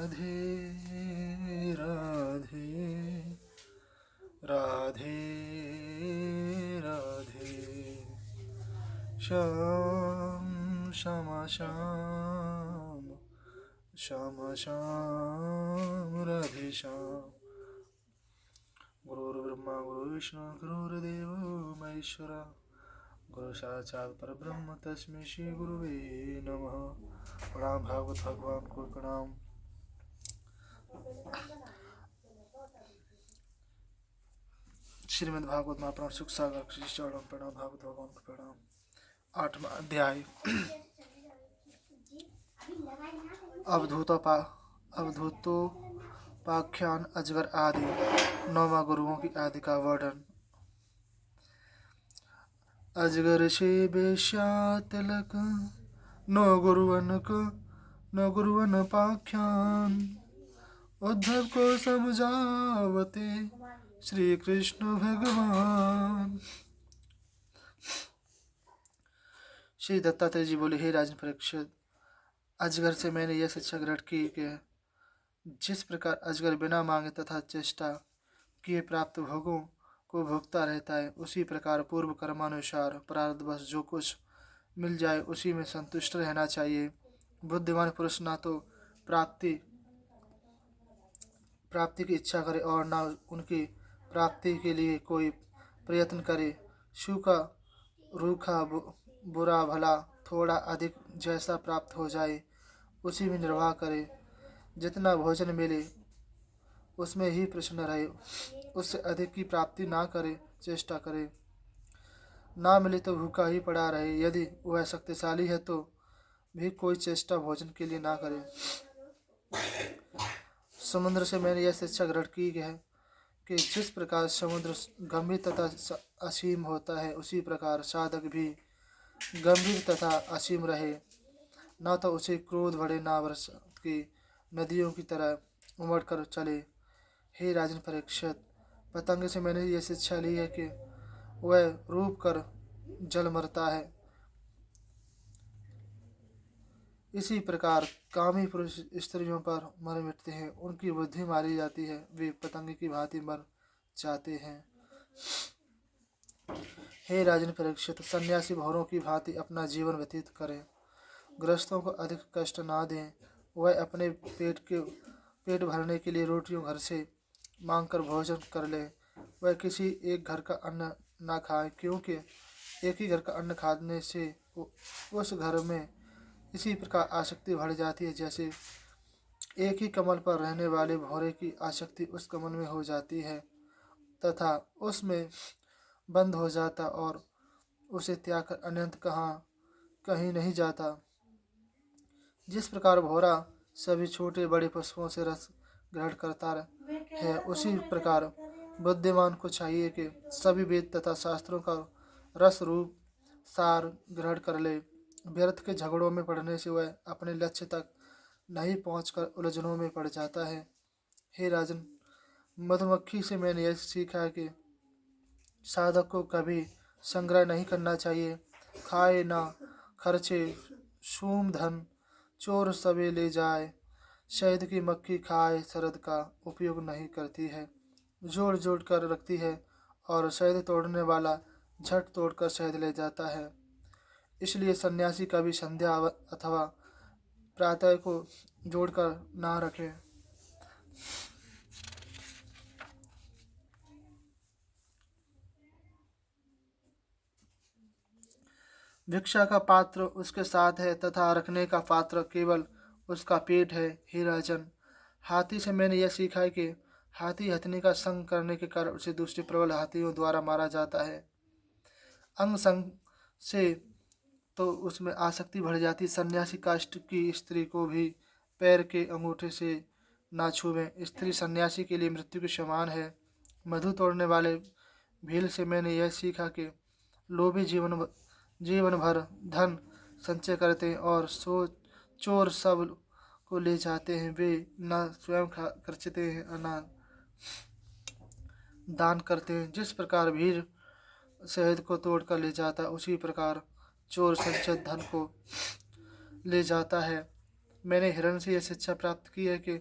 राधे राधे राधे श्याम श्याम श्याम श्याम श्याम राधे श्याम। गुरुर्ब्रह्मा गुरुर्विष्णु गुरुर्देवो महेश्वरा गुरु साक्षात् परब्रह्म तस्मै श्री गुरुवे नमः। प्रणाम भागवत भगवान को प्रणाम। श्रीमद् भागवत महापुराण सुख सागर श्री चरणों प्रणाम। भागवत भगवान को प्रणाम। 8वां अध्याय अवधूतोपाख्यान अजगर आदि। 9वां गुरुओं की आदि का वर्णन। अजगर से बेश्या तिलक नो गुरुवन पाख्यान। उद्धव को समझावते श्री कृष्ण भगवान। श्री दत्तात्रेय जी बोले, हे राजन परीक्षित, अजगर से मैंने यह शिक्षा ग्रहण की कि जिस प्रकार अजगर बिना मांगे तथा चेष्टा किए प्राप्त भोगों को भोगता रहता है, उसी प्रकार पूर्व कर्मानुसार प्रारब्धवश जो कुछ मिल जाए उसी में संतुष्ट रहना चाहिए। बुद्धिमान पुरुष ना तो प्राप्ति की इच्छा करे और ना उनकी प्राप्ति के लिए कोई प्रयत्न करे। सूखा रूखा बुरा भला थोड़ा अधिक जैसा प्राप्त हो जाए उसी में निर्वाह करे। जितना भोजन मिले उसमें ही प्रसन्न रहे, उससे अधिक की प्राप्ति ना करे, चेष्टा करे। ना मिले तो भूखा ही पड़ा रहे। यदि वह शक्तिशाली है तो भी कोई चेष्टा भोजन के लिए ना करे। समुद्र से मैंने यह शिक्षा ग्रहण की है कि जिस प्रकार समुद्र गंभीर तथा असीम होता है, उसी प्रकार साधक भी गंभीर तथा असीम रहे। न तो उसे क्रोध बढ़े, ना वर्षा की नदियों की तरह उमड़ कर चले। हे राजन परीक्षित, पतंग से मैंने यह शिक्षा ली है कि वह रूप कर जल मरता है, इसी प्रकार कामी पुरुष स्त्रियों पर मर मिटते हैं। उनकी बुद्धि मारी जाती है, वे पतंग की भांति मर जाते हैं। हे राजन परीक्षित, सन्यासी भौरों की भांति अपना जीवन व्यतीत करें, गृहस्थों को अधिक कष्ट ना दें। वह अपने पेट भरने के लिए रोटियों घर से मांगकर भोजन कर ले। वह किसी एक घर का अन्न ना खाए, क्योंकि एक ही घर का अन्न खाने से उस घर में इसी प्रकार आसक्ति बढ़ जाती है जैसे एक ही कमल पर रहने वाले भौरे की आसक्ति उस कमल में हो जाती है तथा उसमें बंद हो जाता और उसे त्याग कर अनंत कहीं नहीं जाता। जिस प्रकार भौरा सभी छोटे बड़े पशुओं से रस ग्रहण करता है, उसी प्रकार बुद्धिमान को चाहिए कि सभी वेद तथा शास्त्रों का रस रूप सार ग्रहण कर ले। व्यर्थ के झगड़ों में पड़ने से वह अपने लक्ष्य तक नहीं पहुंचकर उलझनों में पड़ जाता है। हे राजन, मधुमक्खी से मैंने यह सीखा है कि साधक को कभी संग्रह नहीं करना चाहिए। खाए ना खर्चे शूम धन चोर सबे ले जाए। शहद की मक्खी खाए शरद का उपयोग नहीं करती है, जोड़ जोड़ कर रखती है, और शहद तोड़ने वाला झट तोड़कर शहद ले जाता है। इसलिए सन्यासी कभी संध्या अथवा प्रातः को जोड़कर ना रखे। भिक्षा का पात्र उसके साथ है तथा रखने का पात्र केवल उसका पेट है। हे राजन, हाथी से मैंने यह सीखा है कि हाथी हथनी का संग करने के कारण उसे दूसरे प्रबल हाथियों द्वारा मारा जाता है। अंग संग से तो उसमें आसक्ति बढ़ जाती। सन्यासी काष्ठ की स्त्री को भी पैर के अंगूठे से ना छुएं। स्त्री सन्यासी के लिए मृत्यु के समान है। मधु तोड़ने वाले भील से मैंने यह सीखा कि लोभी जीवन भर धन संचय करते हैं और चोर सब को ले जाते हैं। वे न स्वयं खर्चते हैं और न दान करते हैं। जिस प्रकार भीड़ शहद को तोड़कर ले जाता है, उसी प्रकार चोर संचित धन को ले जाता है। मैंने हिरण से यह शिक्षा प्राप्त की है कि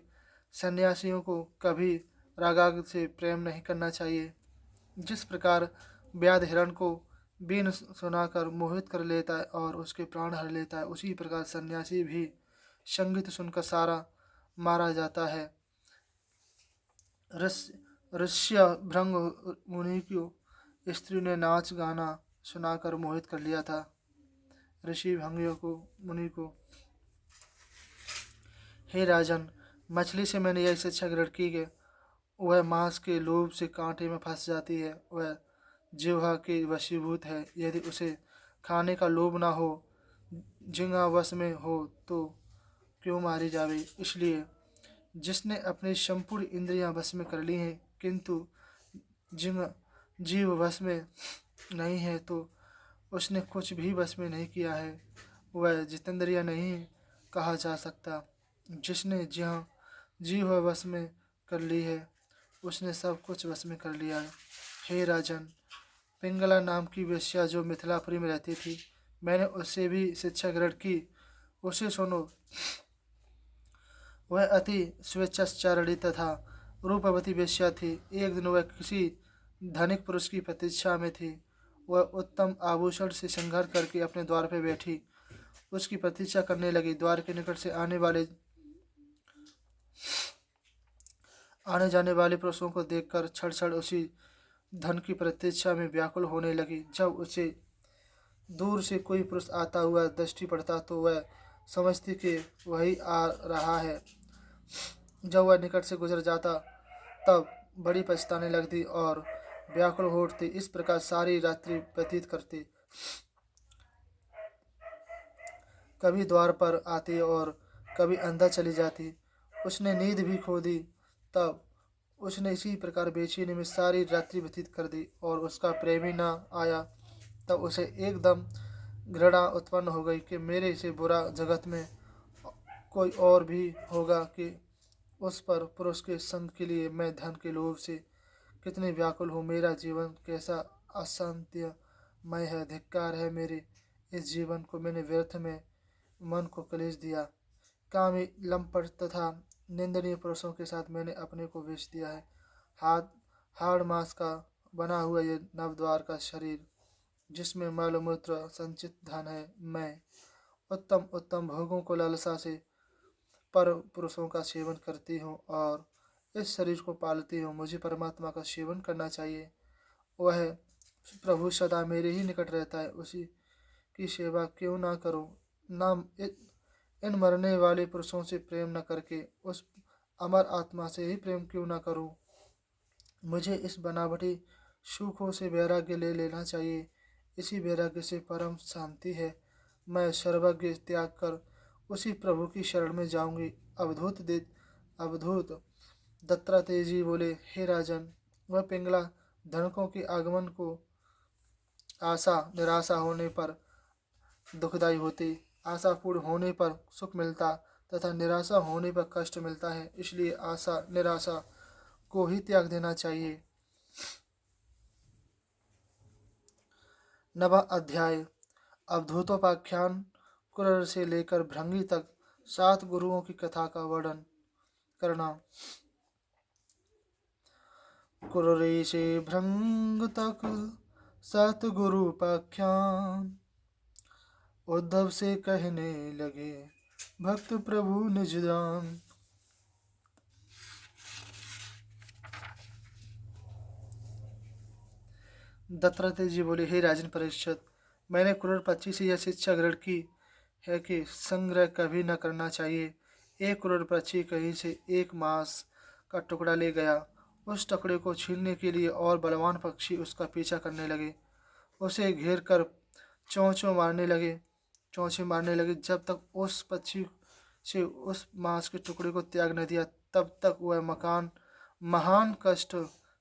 सन्यासियों को कभी रागाग से प्रेम नहीं करना चाहिए। जिस प्रकार व्याध हिरण को बीन सुनाकर मोहित कर लेता है और उसके प्राण हर लेता है, उसी प्रकार सन्यासी भी संगीत सुनकर सारा मारा जाता है। ऋष्य भृंग मुनि को स्त्री ने नाच गाना सुनाकर मोहित कर लिया था। ऋषि भंगियों को मुनि को, हे राजन, मछली से मैंने यह शिक्षा ग्रहण की कि वह मांस के लोभ से कांटे में फंस जाती है। वह जिह्वा के वशीभूत है। यदि उसे खाने का लोभ ना हो, जिंगा वश में हो, तो क्यों मारी जावे। इसलिए जिसने अपनी संपूर्ण इंद्रियां वश में कर ली हैं, किंतु जिंग जीव वश में नहीं है, तो उसने कुछ भी वश में नहीं किया है। वह जितेंद्रिय नहीं कहा जा सकता। जिसने जहाँ जीव वश में कर ली है, उसने सब कुछ वश में कर लिया है। हे राजन, पिंगला नाम की वेश्या जो मिथिलापुरी में रहती थी, मैंने उससे भी शिक्षा ग्रहण की। उसे सुनो। वह अति स्वेच्छाचारिणी तथा रूपवती वेश्या थी। एक दिन वह किसी धनिक पुरुष की प्रतीक्षा में थी। वह उत्तम आभूषण से श्रृंगार करके अपने द्वार पर बैठी उसकी प्रतीक्षा करने लगी। द्वार के निकट से आने जाने वाले पुरुषों को देखकर क्षण क्षण उसी धन की प्रतीक्षा में व्याकुल होने लगी। जब उसे दूर से कोई पुरुष आता हुआ दृष्टि पड़ता, तो वह समझती कि वही आ रहा है। जब वह निकट से गुजर जाता, तब बड़ी पछताने लगती और व्याकुल हो उठती। इस प्रकार सारी रात्रि व्यतीत करती। कभी द्वार पर आती और कभी अंदर चली जाती। उसने नींद भी खो दी। तब उसने इसी प्रकार बेचैनी में सारी रात्रि व्यतीत कर दी और उसका प्रेमी न आया। तब उसे एकदम घृणा उत्पन्न हो गई कि मेरे से बुरा जगत में कोई और भी होगा कि उस पर पुरुष के संग के लिए मैं धन के लोभ से कितनी व्याकुल हूँ। मेरा जीवन कैसा अशांतिमय है। धिक्कार है मेरे इस जीवन को। मैंने व्यर्थ में मन को क्लेश दिया। कामी, लंपट तथा निंदनीय पुरुषों के साथ मैंने अपने को बेच दिया है। हाड़ मांस का बना हुआ ये नवद्वार का शरीर, जिसमें मल मूत्र संचित धन है, मैं उत्तम उत्तम भोगों को लालसा से पर पुरुषों का सेवन करती हूँ और इस शरीर को पालती हूँ। मुझे परमात्मा का सेवन करना चाहिए। वह प्रभु सदा मेरे ही निकट रहता है। उसी की सेवा क्यों ना करूँ। ना इन मरने वाले पुरुषों से प्रेम न करके उस अमर आत्मा से ही प्रेम क्यों ना करूं। मुझे इस बनावटी सुखों से वैराग्य ले लेना चाहिए। इसी वैराग्य से परम शांति है। मैं सर्वज्ञ त्याग कर उसी प्रभु की शरण में जाऊंगी। अवधूत दत्तात्रेय जी बोले, हे राजन, वह पिंगला धनकों के आगमन को आशा निराशा होने पर दुखदायी होती। आशा पूर्ण होने पर सुख मिलता तथा निराशा होने पर कष्ट मिलता है। इसलिए आशा निराशा को ही त्याग देना चाहिए। नवा अध्याय। अवधूतोपाख्यान। कुरर से लेकर भृंगी तक 7 गुरुओं की कथा का वर्णन करना। कुररी से भृंग तक 7 गुरु उपाख्यान। उद्धव से कहने लगे भक्त प्रभु निज दान। दत्तात्रेय जी बोले, हे राजन परीक्षित, मैंने क्रूर पक्षी से यह शिक्षा ग्रहण की है कि संग्रह कभी न करना चाहिए। एक क्रूर पक्षी कहीं से एक मांस का टुकड़ा ले गया। उस टुकड़े को छीनने के लिए और बलवान पक्षी उसका पीछा करने लगे। उसे घेर कर चोंचे मारने लगे। जब तक उस पक्षी से उस मांस के टुकड़े को त्याग न दिया, तब तक वह महान कष्ट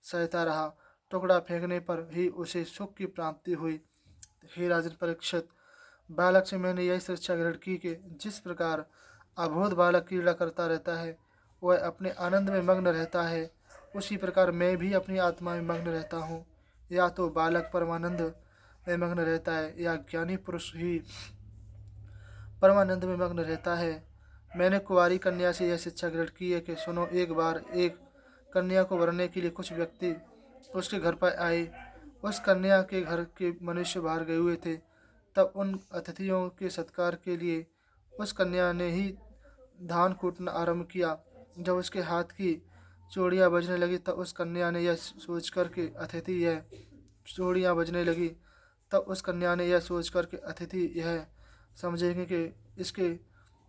सहता रहा। टुकड़ा फेंकने पर ही उसे सुख की प्राप्ति हुई। हे राजन परीक्षित, बालक से मैंने यही शिक्षा ग्रहण की कि जिस प्रकार अबोध बालक क्रीड़ा करता रहता है, वह अपने आनंद में मग्न रहता है, उसी प्रकार मैं भी अपनी आत्मा में मग्न रहता हूँ। या तो बालक परमानंद में मग्न रहता है, या ज्ञानी पुरुष ही परमानंद में मग्न रहता है। मैंने कुंवारी कन्या से यह शिक्षा ग्रहण की है कि सुनो, एक बार एक कन्या को वरने के लिए कुछ व्यक्ति उसके घर पर आए। उस कन्या के घर के मनुष्य बाहर गए हुए थे। तब उन अतिथियों के सत्कार के लिए उस कन्या ने ही धान कूटना आरंभ किया। जब उसके हाथ की चूड़ियाँ बजने लगी तब उस कन्या ने यह सोच कर के अतिथि यह चूड़ियाँ बजने लगी तब उस कन्या ने यह सोच कर के अतिथि यह समझेंगे कि इसके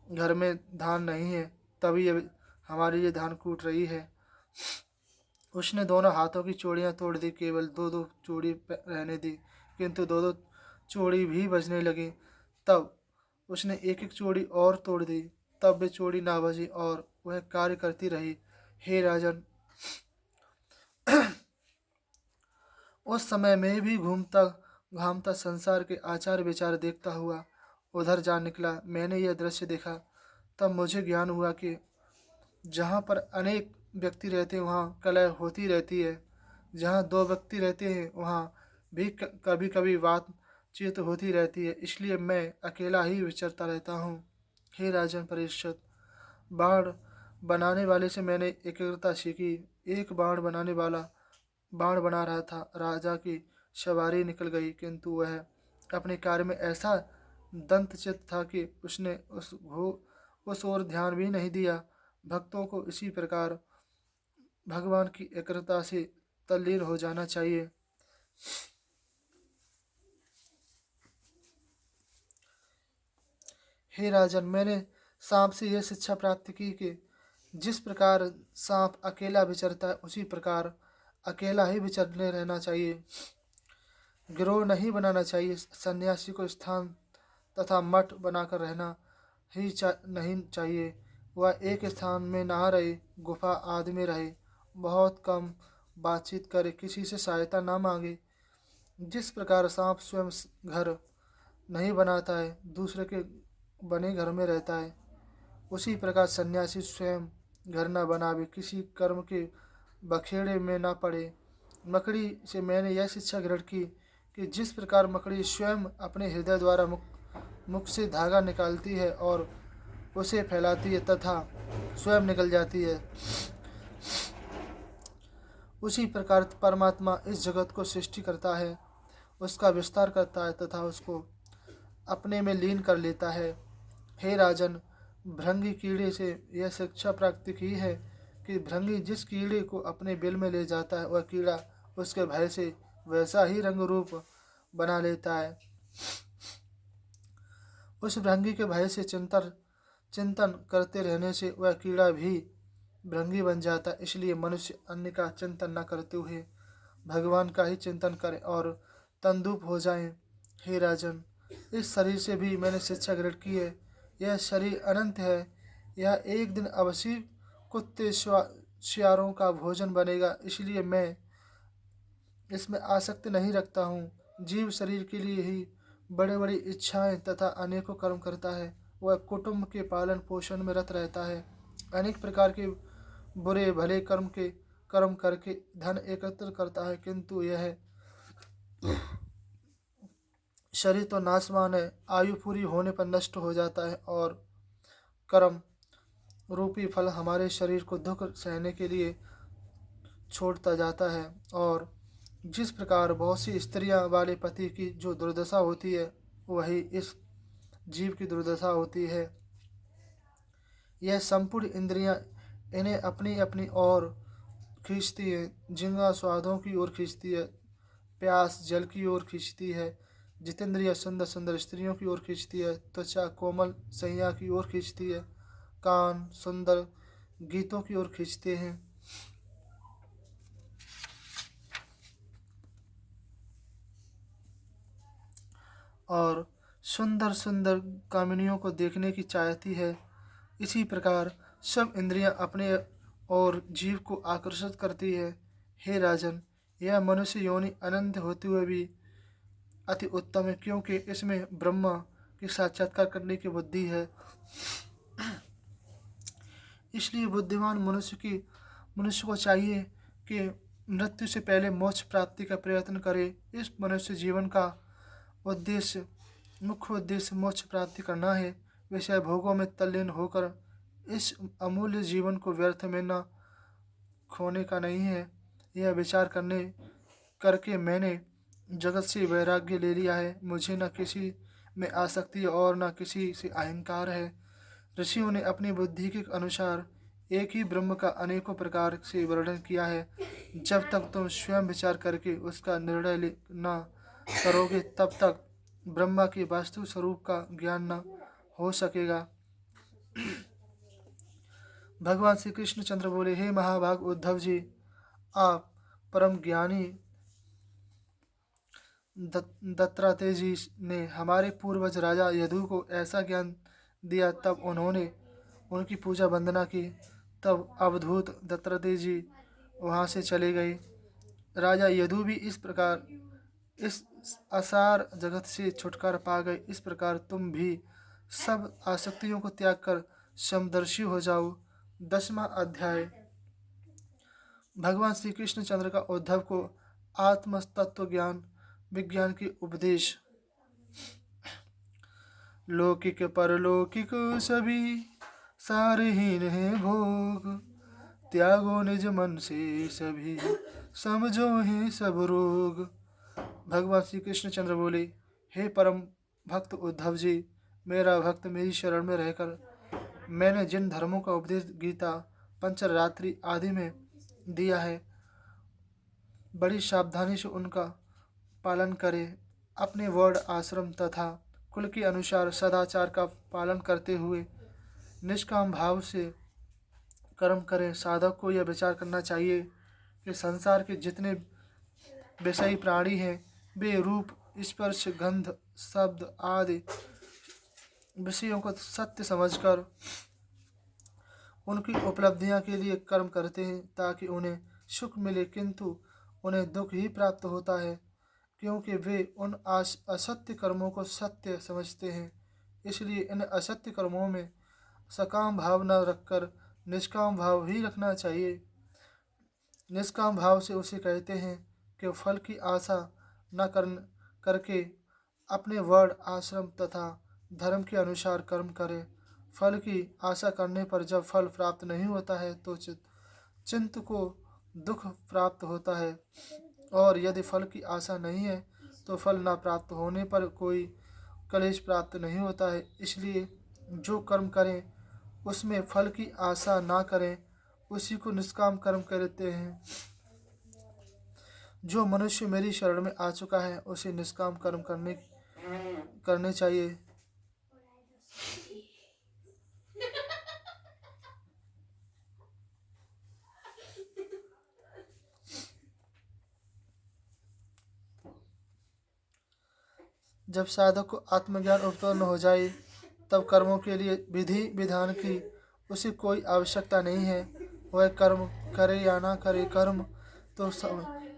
घर में धान नहीं है, तभी ये हमारे लिए धान कूट रही है। उसने दोनों हाथों की चूड़ियाँ तोड़ दी, केवल दो दो चूड़ी रहने दी, किंतु दो दो चूड़ी भी बजने लगी। तब उसने एक एक चूड़ी और तोड़ दी, तब वे चूड़ी ना बजी और वह कार्य करती रही। हे राजन, उस समय मैं भी घूमता घामता संसार के आचार विचार देखता हुआ उधर जा निकला। मैंने यह दृश्य देखा, तब मुझे ज्ञान हुआ कि जहाँ पर अनेक व्यक्ति रहते हैं वहाँ कलह होती रहती है। जहाँ दो व्यक्ति रहते हैं वहाँ भी कभी कभी बातचीत होती रहती है। इसलिए मैं अकेला ही विचरता रहता हूँ। हे राजन परीक्षित, बाण बनाने वाले से मैंने एकाग्रता सीखी। एक बाण बना रहा था। राजा की सवारी निकल गई, किंतु वह अपने कार्य में ऐसा दंतचित्त था कि उसने उस ओर ध्यान भी नहीं दिया। भक्तों को इसी प्रकार भगवान की एकाग्रता से तल्लीन हो जाना चाहिए। हे राजन, मैंने सांप से यह शिक्षा प्राप्त की कि जिस प्रकार सांप अकेला विचरता है उसी प्रकार अकेला ही विचरने रहना चाहिए। गिरोह नहीं बनाना चाहिए। सन्यासी को स्थान तथा मठ बनाकर रहना नहीं चाहिए। वह एक स्थान में ना रहे, गुफा आदि में रहे, बहुत कम बातचीत करे, किसी से सहायता ना मांगे। जिस प्रकार सांप स्वयं घर नहीं बनाता है, दूसरे के बने घर में रहता है, उसी प्रकार सन्यासी स्वयं घर न बनावे, किसी कर्म के बखेड़े में न पड़े। मकड़ी से मैंने यह शिक्षा ग्रहण की कि जिस प्रकार मकड़ी स्वयं अपने हृदय द्वारा मुख से धागा निकालती है और उसे फैलाती है तथा स्वयं निकल जाती है, उसी प्रकार परमात्मा इस जगत को सृष्टि करता है, उसका विस्तार करता है तथा उसको अपने में लीन कर लेता है। हे राजन, भृंगी कीड़े से यह शिक्षा प्राप्त की है कि भृंगी जिस कीड़े को अपने बिल में ले जाता है वह कीड़ा उसके भय से वैसा ही रंग रूप बना लेता है। उस भृंगी के भय से चिंतन करते रहने से वह कीड़ा भी भृंगी बन जाता है। इसलिए मनुष्य अन्य का चिंतन न करते हुए भगवान का ही चिंतन करे और तंदुप हो जाएं। हे राजन, इस शरीर से भी मैंने शिक्षा ग्रहण की है। यह शरीर अनंत है। यह एक दिन अवश्य कुत्ते सियारों का भोजन बनेगा। इसलिए मैं इसमें आसक्ति नहीं रखता हूँ। जीव शरीर के लिए ही बड़े बड़ी इच्छाएं तथा अनेकों कर्म करता है। वह कुटुंब के पालन पोषण में रत रहता है, अनेक प्रकार के बुरे भले कर्म करके धन एकत्र करता है, किंतु यह शरीर तो नाशवान है, आयु पूरी होने पर नष्ट हो जाता है और कर्म रूपी फल हमारे शरीर को दुख सहने के लिए छोड़ता जाता है। और जिस प्रकार बहुत सी स्त्रियां वाले पति की जो दुर्दशा होती है, वही इस जीव की दुर्दशा होती है। यह संपूर्ण इंद्रियां इन्हें अपनी अपनी ओर खींचती है। जिह्वा स्वादों की ओर खींचती है, प्यास जल की ओर खींचती है, जितेंद्रिय सुंदर सुंदर स्त्रियों की ओर खींचती है, त्वचा कोमल सैया की ओर खींचती है, कान सुंदर गीतों की ओर खींचते हैं। और सुंदर सुंदर कामिनियों को देखने की चाहती है। इसी प्रकार सब इंद्रियां अपने और जीव को आकर्षित करती है। हे राजन, यह मनुष्य योनि अनंत होते हुए भी अति उत्तम है, क्योंकि इसमें ब्रह्मा की साक्षात्कार करने की बुद्धि है। इसलिए बुद्धिमान मनुष्य को चाहिए कि मृत्यु से पहले मोक्ष प्राप्ति का प्रयत्न करे। इस मनुष्य जीवन का मुख्य उद्देश्य मोक्ष प्राप्ति करना है। विषय भोगों में तल्लीन होकर इस अमूल्य जीवन को व्यर्थ में न खोने का नहीं है। यह विचार करके मैंने जगत से वैराग्य ले लिया है। मुझे न किसी में आसक्ति और न किसी से अहंकार है। ऋषियों ने अपनी बुद्धि के अनुसार एक ही ब्रह्म का अनेकों प्रकार से वर्णन किया है। जब तक तुम स्वयं विचार करके उसका निर्णय न करोगे तब तक ब्रह्मा के वास्तु स्वरूप का ज्ञान न हो सकेगा। भगवान श्री कृष्ण चंद्र बोले, हे महाभाग उद्धव जी, आप परम ज्ञानी दत्तात्रेय जी ने हमारे पूर्वज राजा यदु को ऐसा ज्ञान दिया। तब उन्होंने उनकी पूजा वंदना की। तब अवधूत दत्तात्रेय जी वहाँ से चले गए। राजा यदु भी इस प्रकार इस असार जगत से छुटकारा पा गए। इस प्रकार तुम भी सब आसक्तियों को त्याग कर समदर्शी हो जाओ। 10वां अध्याय। भगवान श्री कृष्ण चंद्र का उद्धव को आत्म तत्व ज्ञान विज्ञान की उपदेश। लौकिक परलौकिक सभी सारहीन है भोग, त्यागो निज मन से सभी समझो है सब रोग। भगवान श्री कृष्ण चंद्र बोले, हे परम भक्त उद्धव जी, मेरा भक्त मेरी शरण में रहकर मैंने जिन धर्मों का उपदेश गीता, पंचरात्रि आदि में दिया है, बड़ी सावधानी से उनका पालन करे। अपने वर्ण आश्रम तथा कुल के अनुसार सदाचार का पालन करते हुए निष्काम भाव से कर्म करें। साधक को यह विचार करना चाहिए कि संसार के जितने विषयी प्राणी हैं वे रूप, स्पर्श, गंध, शब्द आदि विषयों को सत्य समझकर उनकी उपलब्धियां के लिए कर्म करते हैं ताकि उन्हें सुख मिले, किंतु उन्हें दुख ही प्राप्त होता है क्योंकि वे उन असत्य कर्मों को सत्य समझते हैं। इसलिए इन असत्य कर्मों में सकाम भाव न रखकर निष्काम भाव ही रखना चाहिए। निष्काम भाव से उसे कहते हैं कि फल की आशा न करके अपने वर्ण, आश्रम तथा धर्म के अनुसार कर्म करें। फल की आशा करने पर जब फल प्राप्त नहीं होता है तो चित्त को दुख प्राप्त होता है, और यदि फल की आशा नहीं है तो फल न प्राप्त होने पर कोई कलेश प्राप्त नहीं होता है। इसलिए जो कर्म करें उसमें फल की आशा ना करें, उसी को निष्काम कर्म कहते हैं। जो मनुष्य मेरी शरण में आ चुका है उसे निष्काम कर्म करने चाहिए। जब साधक को आत्मज्ञान उत्पन्न हो जाए तब कर्मों के लिए विधि विधान की उसे कोई आवश्यकता नहीं है। वह कर्म करे या ना करे, कर्म तो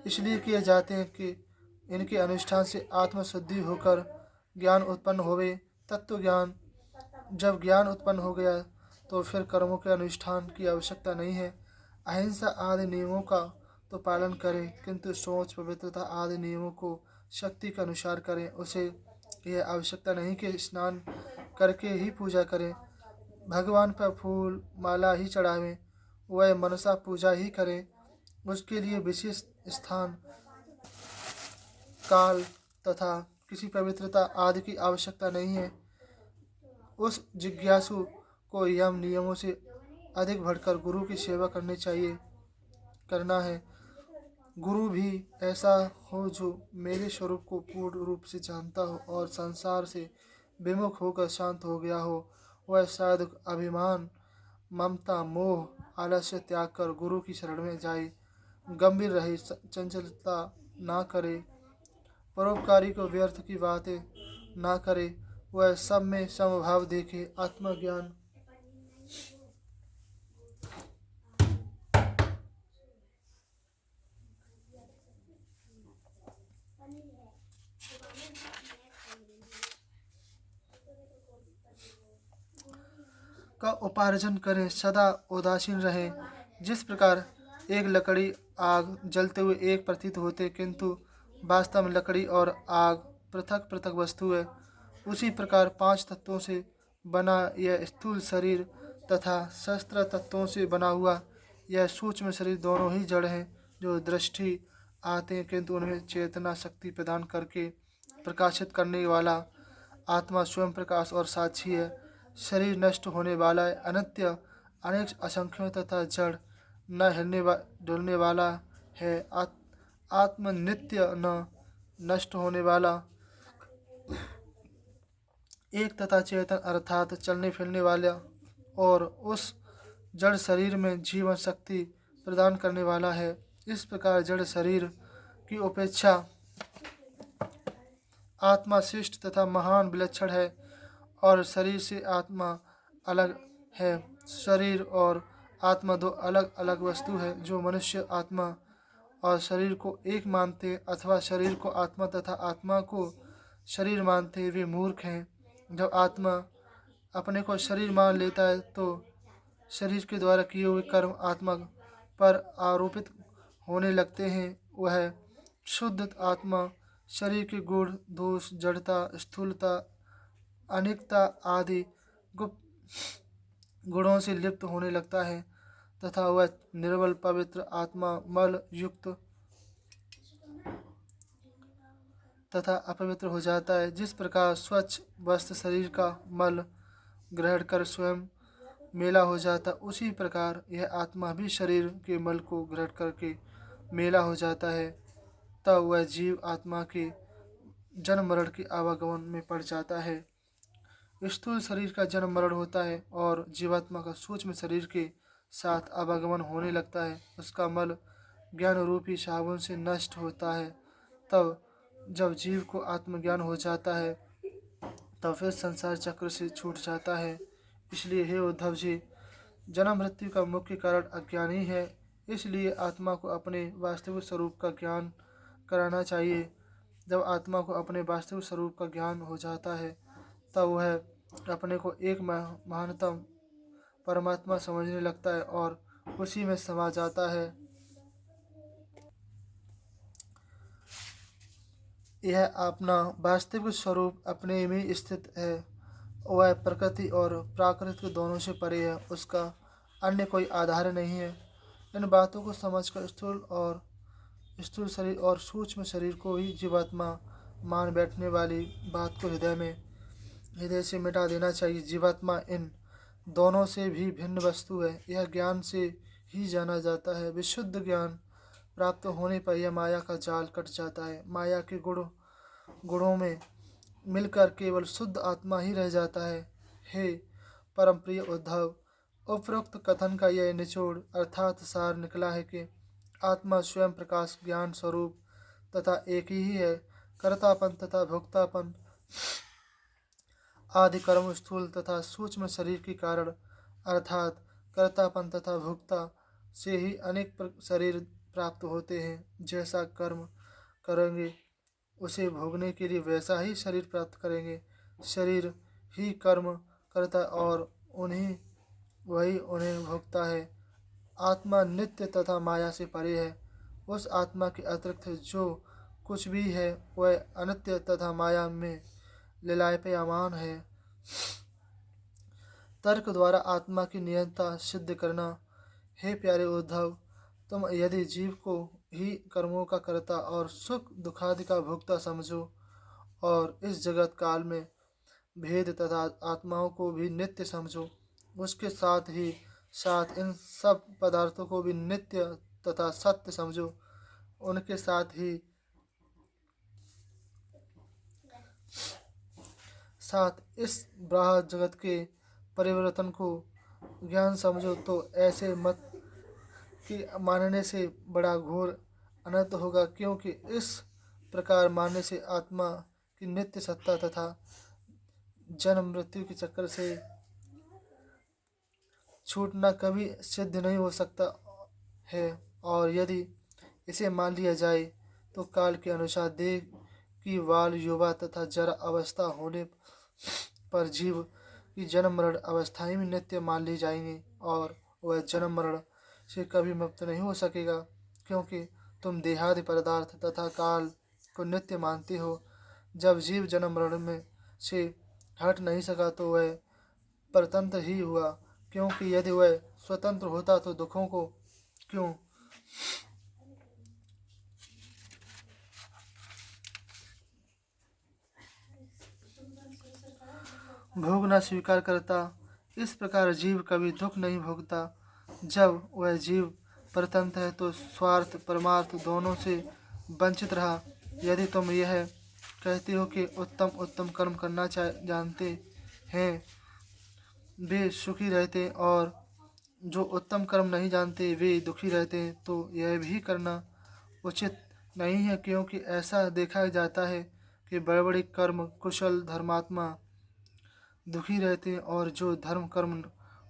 इसलिए किए जाते हैं कि इनके अनुष्ठान से आत्मशुद्धि होकर ज्ञान उत्पन्न होवे। तत्व ज्ञान। जब ज्ञान उत्पन्न हो गया तो फिर कर्मों के अनुष्ठान की आवश्यकता नहीं है। अहिंसा आदि नियमों का तो पालन करें, किंतु सोच, पवित्रता आदि नियमों को शक्ति के अनुसार करें। उसे यह आवश्यकता नहीं कि स्नान करके ही पूजा करें, भगवान पर फूल माला ही चढ़ावें, वह मनसा पूजा ही करें। उसके लिए विशेष स्थान, काल तथा किसी पवित्रता आदि की आवश्यकता नहीं है। उस जिज्ञासु को यम नियमों से अधिक बढ़कर गुरु की सेवा करना है। गुरु भी ऐसा हो जो मेरे स्वरूप को पूर्ण रूप से जानता हो और संसार से विमुख होकर शांत हो गया हो। वह साधक अभिमान, ममता, मोह, आलस्य त्याग कर गुरु की शरण में जाए। गंभीर रहे, चंचलता ना करे, परोपकारी को व्यर्थ की बातें ना करे, वह सब में समभाव देखे। आत्मज्ञान। का उपार्जन करें, सदा उदासीन रहे। जिस प्रकार एक लकड़ी आग जलते हुए एक प्रतीत होते किंतु वास्तव में लकड़ी और आग पृथक पृथक वस्तु है, उसी प्रकार 5 तत्वों से बना यह स्थूल शरीर तथा शस्त्र तत्वों से बना हुआ यह सूक्ष्म शरीर दोनों ही जड़ हैं, जो दृष्टि आते हैं, किंतु उनमें चेतना शक्ति प्रदान करके प्रकाशित करने वाला आत्मा स्वयं प्रकाश और साक्षी है। शरीर नष्ट होने वाला है, अनित्य, अनेक असंख्यों तथा जड़, न डुलने वाला है। आत्म नित्य, न नष्ट होने वाला, एक तथा चेतन अर्थात चलने फिरने वाला, और उस जड़ शरीर में जीवन शक्ति प्रदान करने वाला है। इस प्रकार जड़ शरीर की अपेक्षा आत्मा श्रेष्ठ तथा महान विलक्षण है, और शरीर से आत्मा अलग है। शरीर और आत्मा दो अलग अलग वस्तु है। जो मनुष्य आत्मा और शरीर को एक मानते अथवा शरीर को आत्मा तथा आत्मा को शरीर मानते, वे मूर्ख हैं। जब आत्मा अपने को शरीर मान लेता है तो शरीर के द्वारा किए हुए कर्म आत्मा पर आरोपित होने लगते हैं। वह शुद्ध आत्मा शरीर के गुण दोष, जड़ता, स्थूलता, अनेकता आदि गुप्त गुणों से लिप्त होने लगता है तथा वह निर्बल पवित्र आत्मा मल युक्त तथा अपवित्र हो जाता है। जिस प्रकार स्वच्छ वस्त्र शरीर का मल ग्रहण कर स्वयं मेला हो जाता, उसी प्रकार यह आत्मा भी शरीर के मल को ग्रहण करके मेला हो जाता है। तब वह जीव आत्मा के जन्म मरण के आवागमन में पड़ जाता है। स्थूल शरीर का जन्म मरण होता है और जीवात्मा का सूक्ष्म शरीर के साथ आवागमन होने लगता है। उसका मल ज्ञान रूपी साबुन से नष्ट होता है। तब जब जीव को आत्मज्ञान हो जाता है तब फिर संसार चक्र से छूट जाता है। इसलिए हे उद्धव जी, जन्म मृत्यु का मुख्य कारण अज्ञान ही है। इसलिए आत्मा को अपने वास्तविक स्वरूप का ज्ञान कराना चाहिए। जब आत्मा को अपने वास्तविक स्वरूप का ज्ञान हो जाता है तब वह अपने को एक महानतम परमात्मा समझने लगता है और उसी में समा जाता है। यह अपना वास्तविक स्वरूप अपने में स्थित है। वह प्रकृति और प्राकृतिक दोनों से परे है। उसका अन्य कोई आधार नहीं है। इन बातों को समझकर स्थूल शरीर और सूक्ष्म शरीर को ही जीवात्मा मान बैठने वाली बात को हृदय से मिटा देना चाहिए। जीवात्मा इन दोनों से भी भिन्न वस्तु है। यह ज्ञान से ही जाना जाता है। विशुद्ध ज्ञान प्राप्त होने पर यह माया का जाल कट जाता है। माया के गुणों में मिलकर केवल शुद्ध आत्मा ही रह जाता है। हे परम प्रिय उद्धव, उपरोक्त कथन का यह निचोड़ अर्थात सार निकला है कि आत्मा स्वयं प्रकाश ज्ञान स्वरूप तथा एक ही है। कर्तापन तथा भोक्तापन आदि कर्म स्थूल तथा सूक्ष्म शरीर के कारण अर्थात कर्तापन तथा भोक्ता से ही अनेक शरीर प्राप्त होते हैं। जैसा कर्म करेंगे उसे भोगने के लिए वैसा ही शरीर प्राप्त करेंगे। शरीर ही कर्म करता और वही उन्हें भोगता है। आत्मा नित्य तथा माया से परे है। उस आत्मा के अतिरिक्त जो कुछ भी है वह अनित्य तथा माया में लीलायमान है। तर्क द्वारा आत्मा की नियंता सिद्ध करना। हे प्यारे उद्धव, तुम यदि जीव को ही कर्मों का कर्ता और सुख दुखादि का भोक्ता समझो और इस जगत काल में भेद तथा आत्माओं को भी नित्य समझो, उसके साथ ही साथ इन सब पदार्थों को भी नित्य तथा सत्य समझो, उनके साथ इस ब्रह्म जगत के परिवर्तन को ज्ञान समझो, तो ऐसे मत कि मानने से बड़ा घोर अनर्थ होगा। क्योंकि इस प्रकार मानने से आत्मा की नित्य सत्ता तथा जन्म मृत्यु के चक्कर से छूटना कभी सिद्ध नहीं हो सकता है। और यदि इसे मान लिया जाए तो काल के अनुसार देह की बाल, युवा तथा जरा अवस्था होने पर जीव की जन्म मरण अवस्थाएं भी नित्य मान ली जाएंगी और वह जन्म मरण से कभी मुक्त नहीं हो सकेगा। क्योंकि तुम देहादि पदार्थ तथा काल को नित्य मानते हो। जब जीव जन्म मरण में से हट नहीं सका तो वह परतंत्र ही हुआ, क्योंकि यदि वह स्वतंत्र होता तो दुखों को क्यों भोगना स्वीकार करता। इस प्रकार जीव कभी दुख नहीं भोगता। जब वह जीव परतंत्र है तो स्वार्थ परमार्थ दोनों से वंचित रहा। यदि तुम यह कहते हो कि उत्तम उत्तम कर्म करना जानते हैं वे सुखी रहते और जो उत्तम कर्म नहीं जानते वे दुखी रहते हैं, तो यह भी करना उचित नहीं है, क्योंकि ऐसा देखा जाता है कि बड़े बड़े कर्म कुशल धर्मात्मा दुखी रहते हैं और जो धर्म कर्म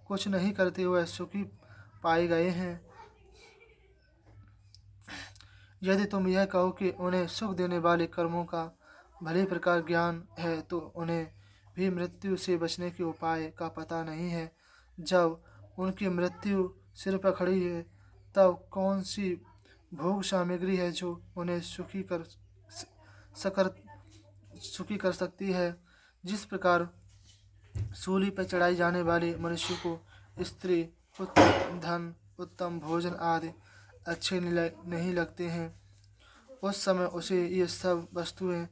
कुछ नहीं करते वह सुखी पाए गए हैं। यदि तुम यह कहो कि उन्हें सुख देने वाले कर्मों का भली प्रकार ज्ञान है तो उन्हें भी मृत्यु से बचने के उपाय का पता नहीं है। जब उनकी मृत्यु सिर पर खड़ी है तब कौन सी भोग सामग्री है जो उन्हें सकर सुखी कर सकती है। जिस प्रकार सूली पर चढ़ाई जाने वाले मनुष्य को स्त्री पुत्र धन उत्तम भोजन आदि अच्छे नहीं लगते हैं, उस समय उसे ये सब वस्तुएं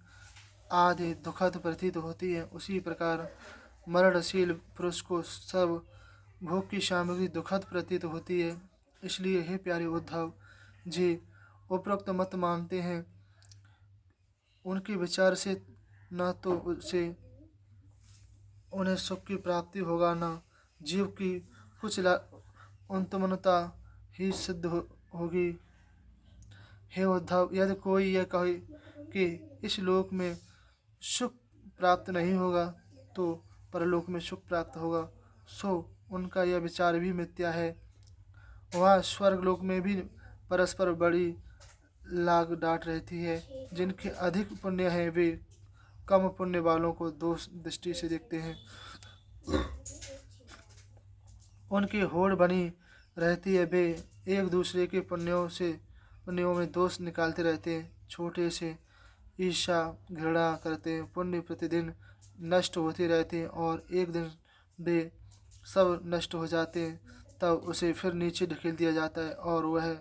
आदि दुखद प्रतीत होती है, उसी प्रकार मरणशील पुरुष को सब भोग की सामग्री दुखद प्रतीत होती है। इसलिए हे प्यारे उद्धव जी, उपरोक्त मत मानते हैं उनके विचार से न तो उसे उन्हें सुख की प्राप्ति होगा न जीव की कुछ उत्तमता ही सिद्ध होगी। हे उद्धव, यदि कोई यह कहे कि इस लोक में सुख प्राप्त नहीं होगा तो परलोक में सुख प्राप्त होगा, सो उनका यह विचार भी मिथ्या है। वहाँ स्वर्ग लोक में भी परस्पर बड़ी लाग डांट रहती है। जिनके अधिक पुण्य है वे कम पुण्य वालों को दोष दृष्टि से देखते हैं। उनकी होड़ बनी रहती है, वे एक दूसरे के पुण्यों में दोष निकालते रहते हैं। छोटे से ईर्ष्या घृणा करते हैं। पुण्य प्रतिदिन नष्ट होते रहते हैं और एक दिन वे सब नष्ट हो जाते हैं, तब उसे फिर नीचे ढकेल दिया जाता है और वह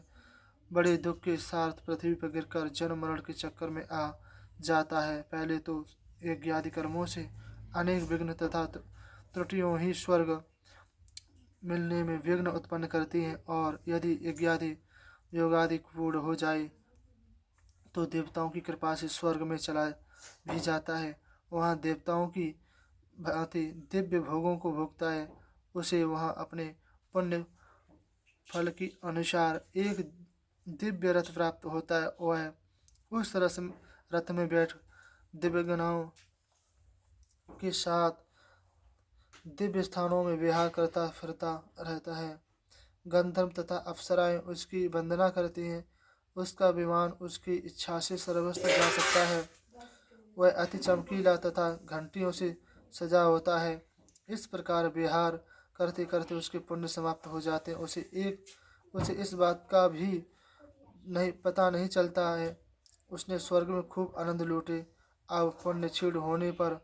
बड़े दुख के साथ पृथ्वी पर गिरकर जन्म मरण के चक्कर में आ जाता है। पहले तो यज्ञादि कर्मों से अनेक विघ्न तथा त्रुटियों ही स्वर्ग मिलने में विघ्न उत्पन्न करती हैं, और यदि यज्ञादि योगादि पूर्ण हो जाए तो देवताओं की कृपा से स्वर्ग में चला भी जाता है। वहाँ देवताओं की भांति दिव्य भोगों को भोगता है। उसे वहाँ अपने पुण्य फल के अनुसार एक दिव्य रथ प्राप्त होता है। वह उस रथ में बैठ दिव्यगणों के साथ दिव्य स्थानों में विहार करता फिरता रहता है। गंधर्व तथा अप्सराएं उसकी वंदना करती हैं। उसका विमान उसकी इच्छा से सर्वत्र जा सकता है। वह अति चमकीला तथा घंटियों से सजा होता है। इस प्रकार विहार करते करते उसके पुण्य समाप्त हो जाते हैं। उसे इस बात का भी पता नहीं चलता है। उसने स्वर्ग में खूब आनंद लूटे। अब पुण्य क्षीण होने पर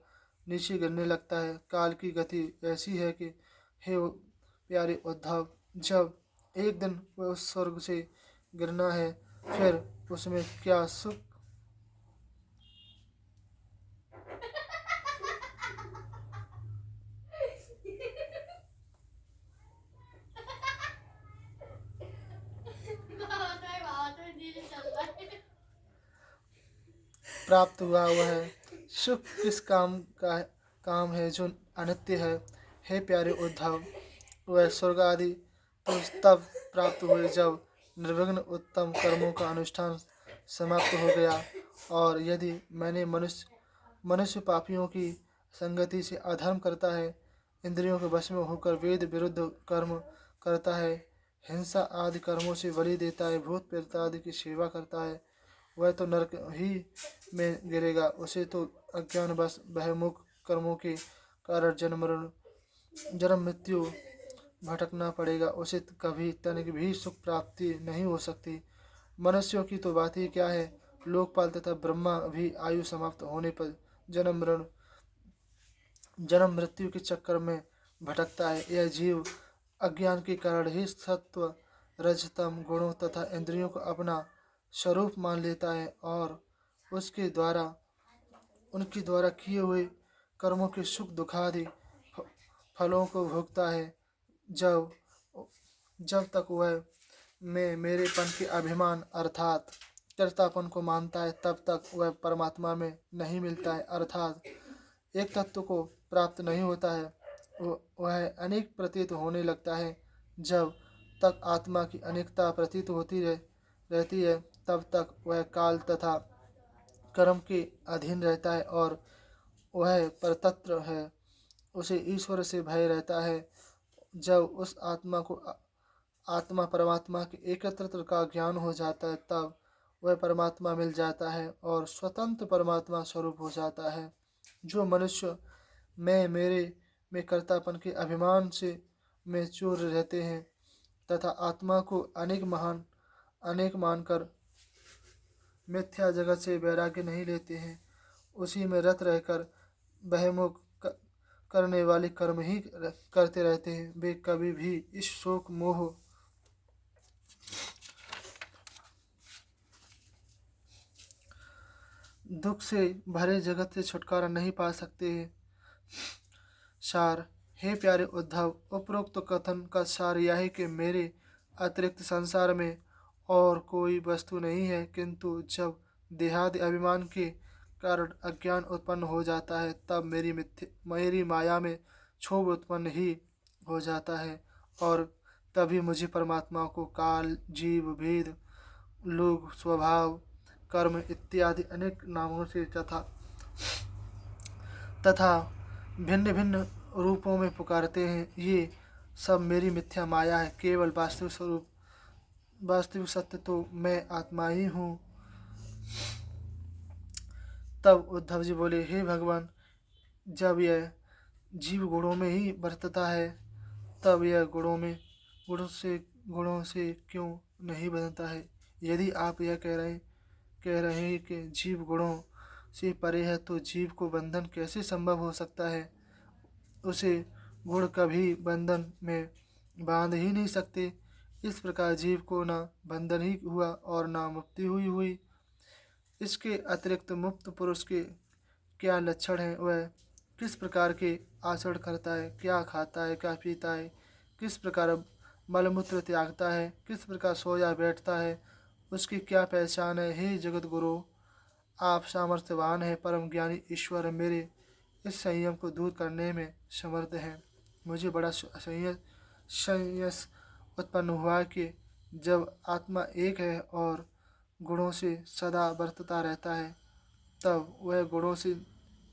नीचे गिरने लगता है। काल की गति ऐसी है कि हे प्यारे उद्धव, जब एक दिन वह उस स्वर्ग से गिरना है फिर उसमें क्या सुख प्राप्त हुआ। वह सुख किस काम है जो अनित्य है। हे प्यारे उद्धव, वह स्वर्ग आदि तो तब प्राप्त हुए जब निर्विघ्न उत्तम कर्मों का अनुष्ठान समाप्त हो गया। और यदि मनुष्य पापियों की संगति से अधर्म करता है, इंद्रियों के वश में होकर वेद विरुद्ध कर्म करता है, हिंसा आदि कर्मों से बलि देता है, भूत प्रेत आदि की सेवा करता है, वह तो नरक ही में गिरेगा। उसे तो अज्ञानवश बहिर्मुख कर्मों के कारण जन्म मृत्यु भटकना पड़ेगा। उसे कभी तनिक भी सुख प्राप्ति नहीं हो सकती। मनुष्यों की तो बात ही क्या है, लोकपाल तथा ब्रह्मा भी आयु समाप्त होने पर जन्म मृत्यु के चक्कर में भटकता है। यह जीव अज्ञान के कारण ही सत्व रजतम गुणों तथा इंद्रियों को अपना स्वरूप मान लेता है और उसके द्वारा उनके द्वारा किए हुए कर्मों के सुख दुखादि फ- फलों को भोगता है। जब जब तक वह मैं मेरेपन के अभिमान अर्थात कर्तापन को मानता है तब तक वह परमात्मा में नहीं मिलता है, अर्थात एक तत्व को प्राप्त नहीं होता है। वह अनेक प्रतीत होने लगता है। जब तक आत्मा की अनेकता प्रतीत होती रहती है तब तक वह काल तथा कर्म के अधीन रहता है और वह परतत्व है। उसे ईश्वर से भय रहता है। जब उस आत्मा को आत्मा परमात्मा के एकत्व का ज्ञान हो जाता है तब वह परमात्मा मिल जाता है और स्वतंत्र परमात्मा स्वरूप हो जाता है। जो मनुष्य मैं मेरे में कर्तापन के अभिमान से में चूर रहते हैं तथा आत्मा को अनेक मानकर मिथ्या जगत से वैराग्य नहीं लेते हैं, उसी में रत रहकर बहिर्मुख करने वाले कर्म ही करते रहते हैं, वे कभी भी इस शोक मोह दुख से भरे जगत से छुटकारा नहीं पा सकते हैं। सार, हे प्यारे उद्धव, उपरोक्त कथन का सार यह है कि मेरे अतिरिक्त संसार में और कोई वस्तु नहीं है, किंतु जब देहादि अभिमान के कारण अज्ञान उत्पन्न हो जाता है तब मेरी माया में क्षोभ उत्पन्न ही हो जाता है और तभी मुझे परमात्मा को काल, जीव, भेद, लोक स्वभाव, कर्म इत्यादि अनेक नामों से तथा भिन्न भिन्न रूपों में पुकारते हैं। ये सब मेरी मिथ्या माया है। केवल वास्तविक सत्य तो मैं आत्मा ही हूँ। तब उद्धव जी बोले, हे भगवान, जब यह जीव गुणों में ही बरतता है तब यह गुणों से क्यों नहीं बनता है? यदि आप यह कह रहे हैं कि जीव गुणों से परे है तो जीव को बंधन कैसे संभव हो सकता है? उसे गुण कभी बंधन में बांध ही नहीं सकते। इस प्रकार जीव को न बंधन ही हुआ और न मुक्ति हुई। इसके अतिरिक्त मुक्त पुरुष के क्या लक्षण हैं? वह किस प्रकार के आचरण करता है, क्या खाता है, क्या पीता है, किस प्रकार मलमूत्र त्यागता है, किस प्रकार सोया बैठता है, उसकी क्या पहचान है? हे जगत गुरु, आप सामर्थ्यवान हैं, परम ज्ञानी ईश्वर मेरे इस संयम को दूर करने में समर्थ हैं। मुझे बड़ा संयस उत्पन्न हुआ कि जब आत्मा एक है और गुणों से सदा बरतता रहता है तब वह गुणों से